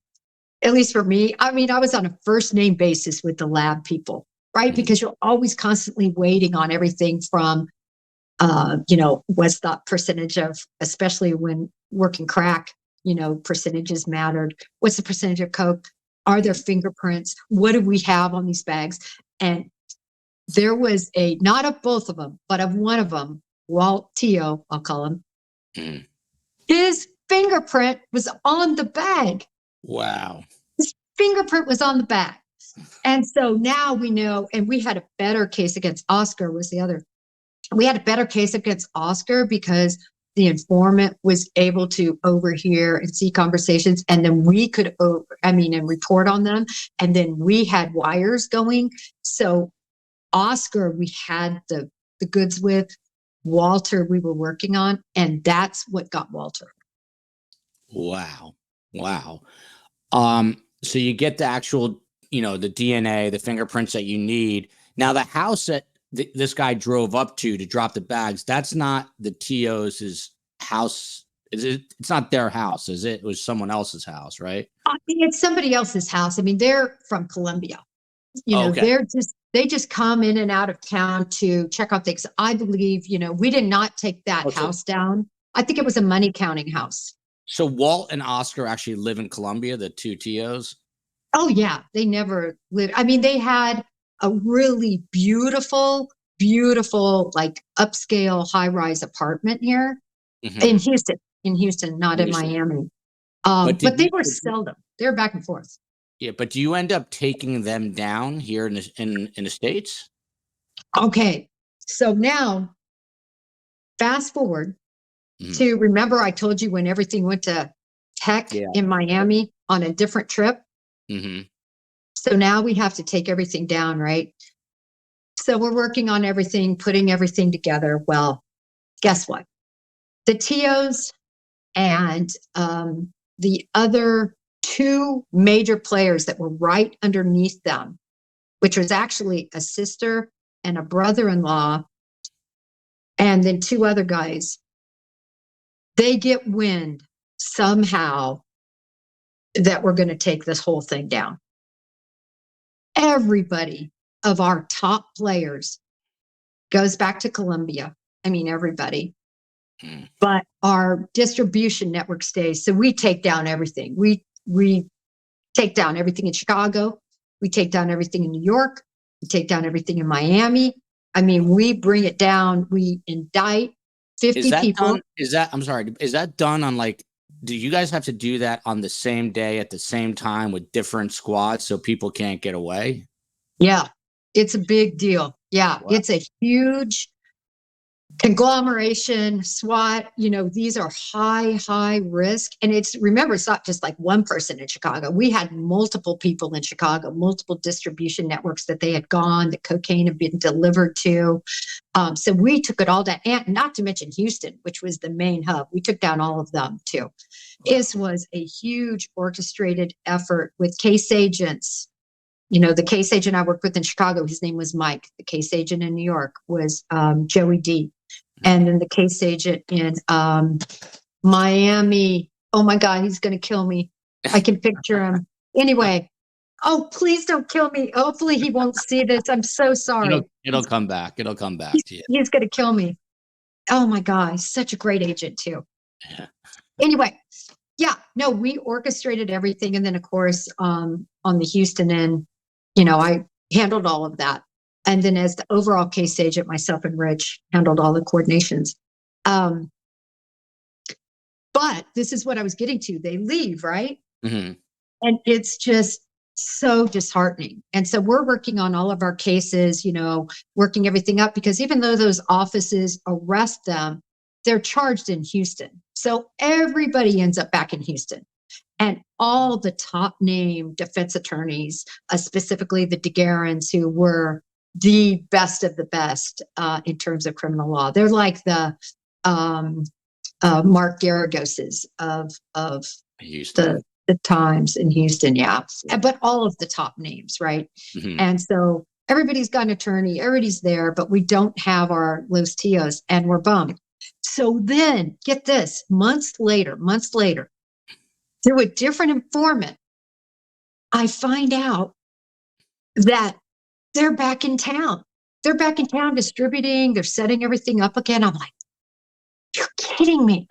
at least for me, I mean, I was on a first name basis with the lab people, right? Because you're always constantly waiting on everything from, what's the percentage of, especially when working crack, percentages mattered. What's the percentage of coke? Are there fingerprints? What do we have on these bags? And there was not of both of them, but of one of them, Walt Tio, I'll call him. His fingerprint was on the bag. Wow. His fingerprint was on the bag. And so now we know, and we had a better case against Oscar was the other. We had a better case against Oscar because the informant was able to overhear and see conversations. And then we could, and report on them. And then we had wires going. So Oscar, we had the goods with. Walter, we were working on. And that's what got Walter. Wow. Wow. So you get the actual, the DNA, the fingerprints that you need. Now, the house that this guy drove up to drop the bags, that's not the Tios' house. Is it? It's not their house, is it? It was someone else's house, right? It's somebody else's house. I mean, they're from Colombia. Okay. They just come in and out of town to check out things. I believe, we did not take that house down. I think it was a money counting house. So Walt and Oscar actually live in Colombia, the two Tios? Oh, yeah. They never lived. I mean, they had a really beautiful, like upscale high rise apartment here in Houston, not in Miami. But they were seldom. They were back and forth. Yeah. But do you end up taking them down here in the States? Okay. So now fast forward to, remember I told you when everything went to heck in Miami on a different trip? So now we have to take everything down, right? So we're working on everything, putting everything together. Well, guess what? The Tios and the other two major players that were right underneath them, which was actually a sister and a brother-in-law, and then two other guys, they get wind somehow that we're going to take this whole thing down. Everybody of our top players goes back to Colombia. I mean, everybody. But our distribution network stays. So we take down everything. We take down everything in Chicago. We take down everything in New York. We take down everything in Miami. I mean, we bring it down. We indict 50 people. Is that done on do you guys have to do that on the same day at the same time with different squads so people can't get away? Yeah, it's a big deal. Yeah, wow. It's a huge conglomeration SWAT. These are high risk. And remember, it's not just like one person in Chicago. We had multiple people in Chicago, multiple distribution networks that they had gone, that cocaine had been delivered to. So we took it all down, and not to mention Houston, which was the main hub. We took down all of them too. Wow. This was a huge orchestrated effort with case agents. The case agent I worked with in Chicago, his name was Mike. The case agent in New York was Joey D. And then the case agent in Miami, oh my God, he's going to kill me. I can picture him. Anyway, oh, please don't kill me. Hopefully he won't see this. I'm so sorry. It'll come back. It'll come back to you. He's going to kill me. Oh my God, he's such a great agent too. Yeah. Anyway, we orchestrated everything. And then of course, on the Houston end, I handled all of that. And then as the overall case agent, myself and Rich handled all the coordinations. But this is what I was getting to. They leave, right? And it's just so disheartening. And so we're working on all of our cases, working everything up, because even though those offices arrest them, they're charged in Houston. So everybody ends up back in Houston. And all the top name defense attorneys, specifically the DeGarens, who were the best of the best in terms of criminal law. They're like the Mark Garagoses of Houston. The Times in Houston, yeah. But all of the top names, right? And so everybody's got an attorney, everybody's there, but we don't have our Los Tios, and we're bummed. So then, get this, months later, through a different informant, I find out that they're back in town. They're back in town distributing. They're setting everything up again. I'm like, you're kidding me.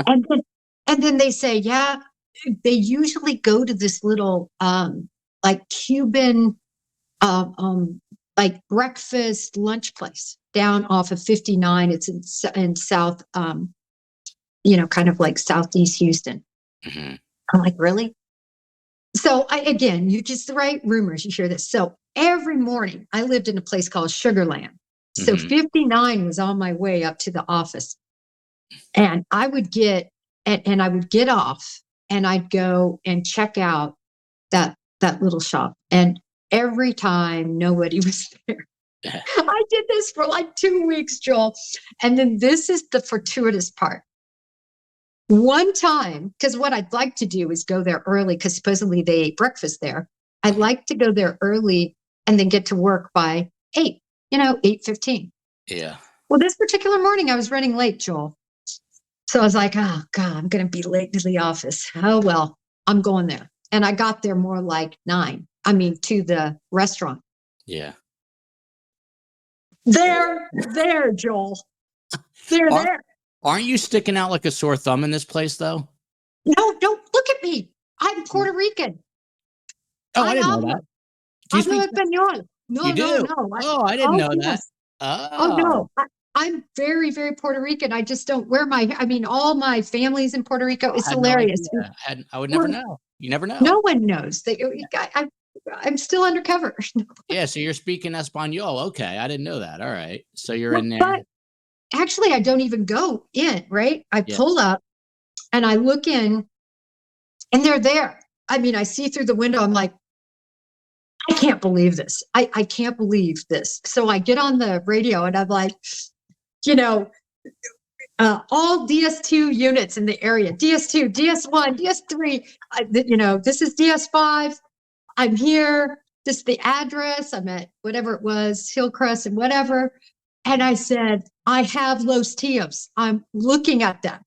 and then they say, yeah, they usually go to this little like Cuban like breakfast lunch place down off of 59. It's in South, kind of like Southeast Houston. I'm like, really? So you just write rumors, you hear this. So every morning I lived in a place called Sugarland. So 59 was on my way up to the office, and I would get off and I'd go and check out that little shop. And every time nobody was there. I did this for like 2 weeks, Joel. And then this is the fortuitous part. one time, because what I'd like to do is go there early because supposedly they ate breakfast there. I'd like to go there early and then get to work by 8, 8:15. Yeah. Well, this particular morning I was running late, Joel. So I was like, oh God, I'm going to be late to the office. Oh, well, I'm going there. And I got there more like 9. To the restaurant. Yeah. They're there, Joel. They're there. Aren't you sticking out like a sore thumb in this place, though? No, don't look at me. I'm Puerto Rican. Oh, I didn't know that. Do you Hablo speak español. No, You do? no. Oh, I didn't know that. Yes. Oh. Oh, no. I'm very, very Puerto Rican. I just don't wear all my family's in Puerto Rico. It's hilarious. No I would never know. You never know. No one knows. I'm still undercover. Yeah, so you're speaking Espanol. Okay, I didn't know that. All right. So you're in there. But actually, I don't even go in, right? I pull up and I look in and they're there. I see through the window. I'm like, I can't believe this. I can't believe this. So I get on the radio and I'm like, all DS2 units in the area, DS2, DS1, DS3, this is DS5. I'm here. This is the address. I'm at whatever it was, Hillcrest and whatever. And I said, I have Los Tios. I'm looking at them.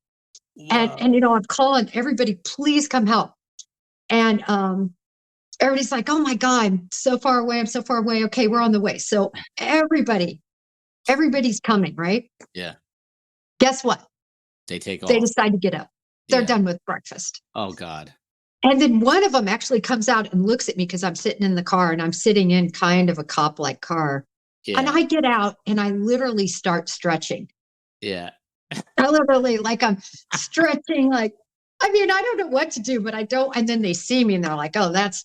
Wow. And I'm calling everybody, please come help. And everybody's like, oh my God, I'm so far away. Okay, we're on the way. So everybody's coming, right? Yeah. Guess what? They take off. They decide to get up. They're done with breakfast. Oh God. And then one of them actually comes out and looks at me because I'm sitting in the car and I'm sitting in kind of a cop-like car. Yeah. And I get out and I literally start stretching. Yeah. I literally, I'm stretching, I don't know what to do, but I don't. And then they see me and they're like, oh, that's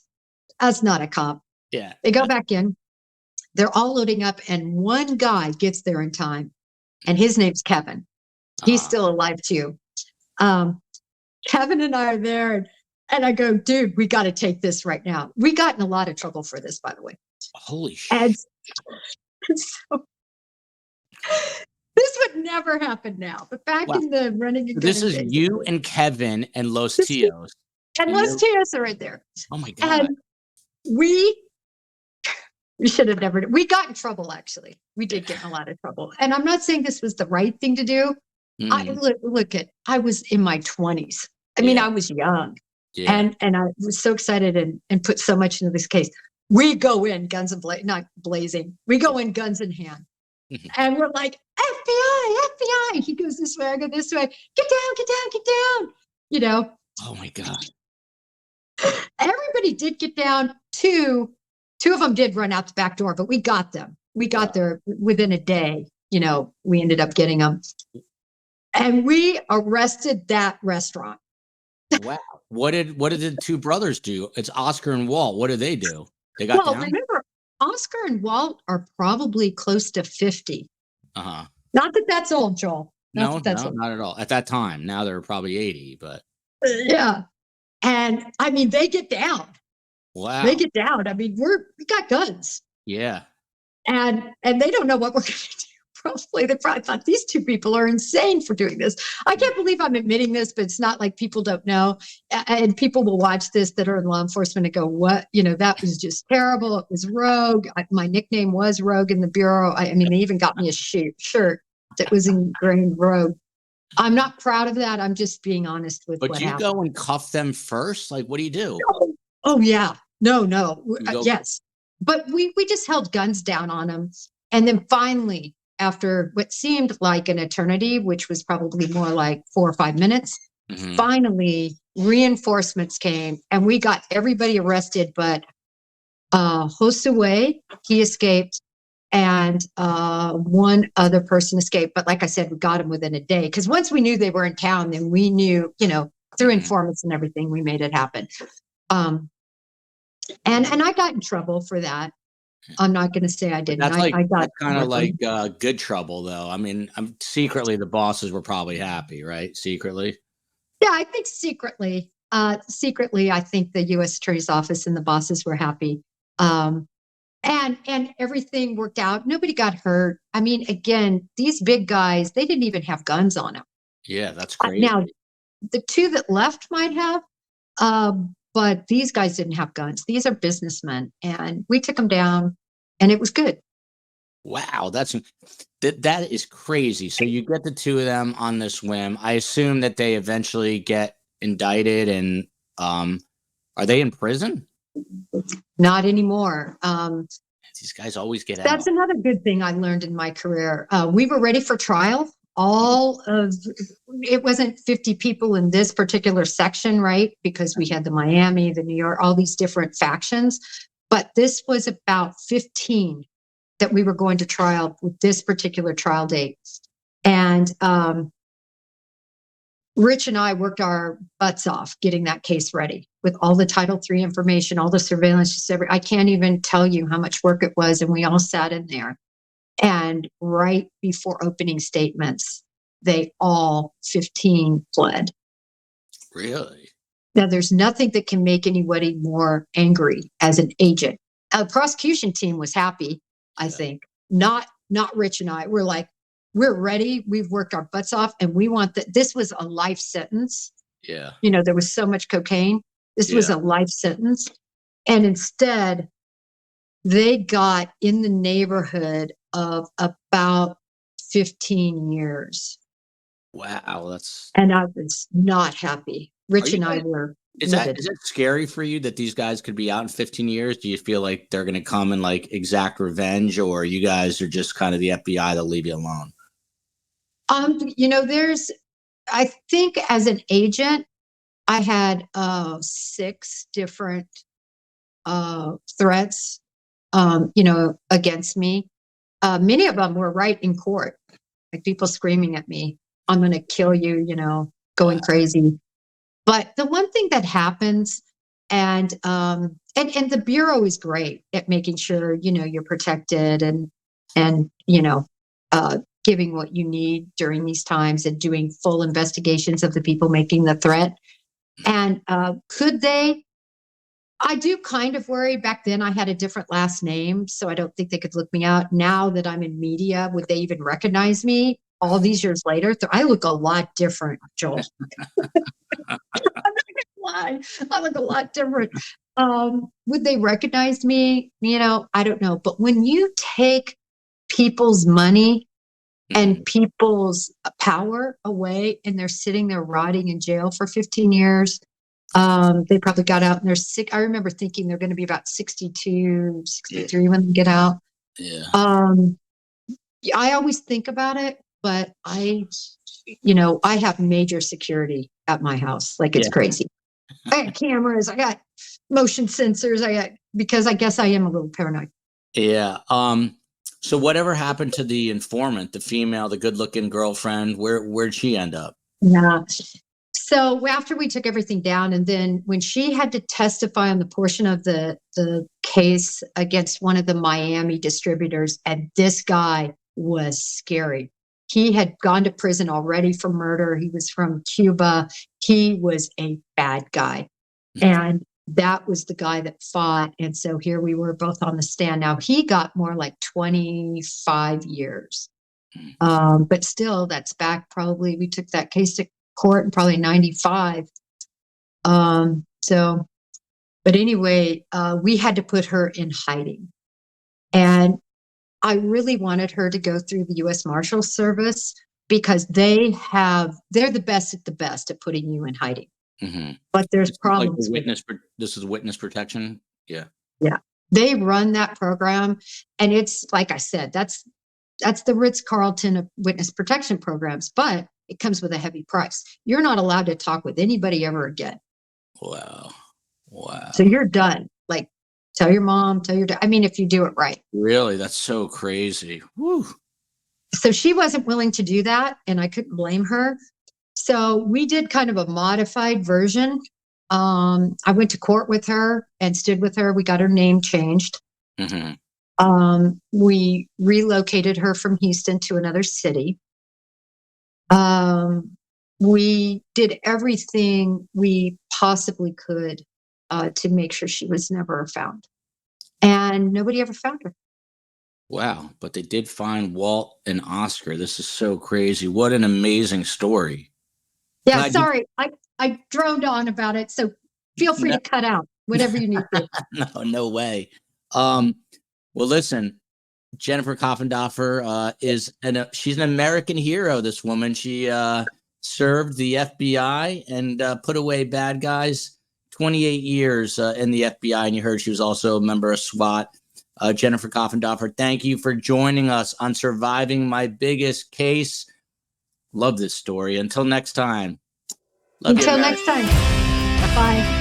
not a cop. Yeah. They go back in. They're all loading up. And one guy gets there in time. And his name's Kevin. He's still alive too. Kevin and I are there. And I go, dude, we got to take this right now. We got in a lot of trouble for this, by the way. Holy shit. And so this would never happen now. But back in the running again. This is you and Kevin and Los Tios. And Los Tios are right there. Oh my God. And we should have never. We got in trouble, actually. We did get in a lot of trouble. And I'm not saying this was the right thing to do. I was in my 20s. I was young. Yeah. And I was so excited and put so much into this case. We go in guns and not blazing. We go in guns in hand. And we're like, FBI. He goes this way, I go this way. Get down. Oh my God. Everybody did get down. Two of them did run out the back door, but we got them. We got there within a day. We ended up getting them. And we arrested that restaurant. Wow. What did the two brothers do? It's Oscar and Walt. What did they do? They got down? Remember, Oscar and Walt are probably close to 50. Uh-huh. Not that that's old, Joel. Not at all. At that time. Now they're probably 80, but. Yeah. And they get down. Wow. They get down. We got guns. Yeah. And they don't know what we're going to do. They probably thought these two people are insane for doing this. I can't believe I'm admitting this, but it's not like people don't know. And people will watch this that are in law enforcement and go, what? That was just terrible. It was rogue. My nickname was Rogue in the Bureau. They even got me a shirt that was ingrained Rogue. I'm not proud of that. I'm just being honest with what happened. But do you go and cuff them first? What do you do? Oh yeah. No. Yes. But we just held guns down on them. And then finally, after what seemed like an eternity, which was probably more like 4 or 5 minutes, finally reinforcements came and we got everybody arrested, but Josue, he escaped, and one other person escaped. But like I said, we got him within a day, because once we knew they were in town, then we knew, through informants and everything, we made it happen. And I got in trouble for that. I'm not going to say I didn't. That's kind of like good trouble, though. Secretly, the bosses were probably happy, right? Secretly. Yeah, I think secretly. I think the U.S. Attorney's Office and the bosses were happy. And everything worked out. Nobody got hurt. Again, these big guys, they didn't even have guns on them. Yeah, that's crazy. Now, the two that left might have, but these guys didn't have guns. These are businessmen, and we took them down, and it was good. Wow, that is crazy. So you get the two of them on this whim. I assume that they eventually get indicted, and are they in prison? Not anymore. These guys always get out. That's another good thing I learned in my career. We were ready for trial. It wasn't 50 people in this particular section, right? Because we had the Miami, the New York, all these different factions. But this was about 15 that we were going to trial with this particular trial date. And Rich and I worked our butts off getting that case ready with all the Title III information, all the surveillance. I can't even tell you how much work it was. And we all sat in there. And right before opening statements, they all 15 fled. Really? Now, there's nothing that can make anybody more angry as an agent. The prosecution team was happy, I think. Not Rich and I. We're like, we're ready. We've worked our butts off, and we want that. This was a life sentence. Yeah. You know, there was so much cocaine. This was a life sentence. And instead, they got in the neighborhood of about 15 years. Wow, and I was not happy. Rich and I were. Is that scary for you that these guys could be out in 15 years? Do you feel like they're going to come and like exact revenge, or you guys are just kind of the FBI that'll leave you alone? You know, I think as an agent, I had 6 different threats, against me. Many of them were right in court, like people screaming at me, "I'm going to kill you," going crazy. But the one thing that happens, and the Bureau is great at making sure, you're protected and giving what you need during these times and doing full investigations of the people making the threat. And could they? I do kind of worry. Back then I had a different last name, so I don't think they could look me out. Now that I'm in media, would they even recognize me all these years later? I look a lot different, Joel. I'm not gonna lie. I look a lot different. Would they recognize me? I don't know. But when you take people's money and people's power away, and they're sitting there rotting in jail for 15 years, they probably got out and they're sick. I remember thinking they're going to be about 62, 63 when they get out. Yeah. I always think about it, but I have major security at my house. Like, it's crazy. I got cameras, I got motion sensors, because I guess I am a little paranoid. Yeah. So whatever happened to the informant, the female, the good-looking girlfriend? Where'd she end up? Yeah. So after we took everything down, and then when she had to testify on the portion of the case against one of the Miami distributors, and this guy was scary. He had gone to prison already for murder. He was from Cuba. He was a bad guy. And that was the guy that fought. And so here we were both on the stand. Now he got more like 25 years. But still, that's back probably, we took that case to court in probably 95. But anyway, we had to put her in hiding. And I really wanted her to go through the U.S. Marshal Service, because they're the best at putting you in hiding. Mm-hmm. But there's problems. This is witness protection. Yeah. Yeah. They run that program. And it's, like I said, that's the Ritz-Carlton of witness protection programs, but it comes with a heavy price. You're not allowed to talk with anybody ever again. Wow. So you're done. Like, tell your mom, tell your dad. I mean, if you do it right. Really? That's so crazy. Whew. So she wasn't willing to do that, and I couldn't blame her. So we did kind of a modified version. I went to court with her and stood with her. We got her name changed. Mm-hmm. We relocated her from Houston to another city. We did everything we possibly could to make sure she was never found. And nobody ever found her. Wow. But they did find Walt and Oscar. This is so crazy. What an amazing story. Yeah, Glad you- sorry. I droned on about it. So feel free to cut out whatever you need to. No way. Well, listen, Jennifer Coffindaffer she's an American hero. This woman, she served the FBI and put away bad guys. 28 years in the FBI, and you heard she was also a member of SWAT. Jennifer Coffindaffer, thank you for joining us on Surviving My Biggest Case. Love this story. Until next time. Until next time. Bye.